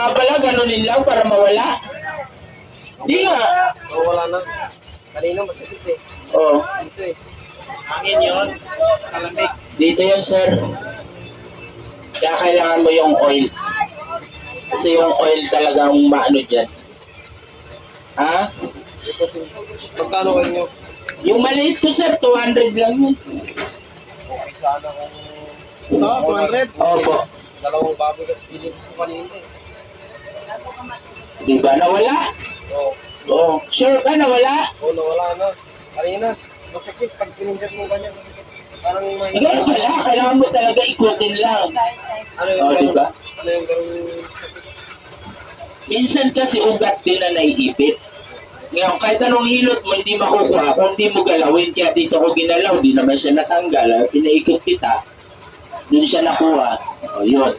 nga pala, ganunin lang para mawala. Di nga. Wala na. Kanina masakit eh. Oh, Dito eh. Hangin yun. Kalamig. dito yun, sir. Kaya kailangan mo yung oil. Kasi yung oil talagang maano dyan. Ha? Magkano kayo nyo? Yung maliit ko, sir, 200 lang yun. Okay sana kung... Ito, 200. Opo. Dalawang baboy kasi pilit ko kanina eh. Di ba nawala? Oo. Oh, sure ka nawala? Oo, nawala na. Kanina, masakit pag pininjak mo ganyan. Parang may... Ganun pala, kailangan mo talaga ikutin lang. Ano yung Oh, ganun? diba? Ano yung ganun sakit? Minsan kasi ugat din na naiipit. Ngayon, kahit anong hilot mo, hindi makukuha kung hindi mo galawin. Kaya dito ko ginalaw, di naman siya natanggal. Pinaikot kita, dun siya nakuha. O, yun.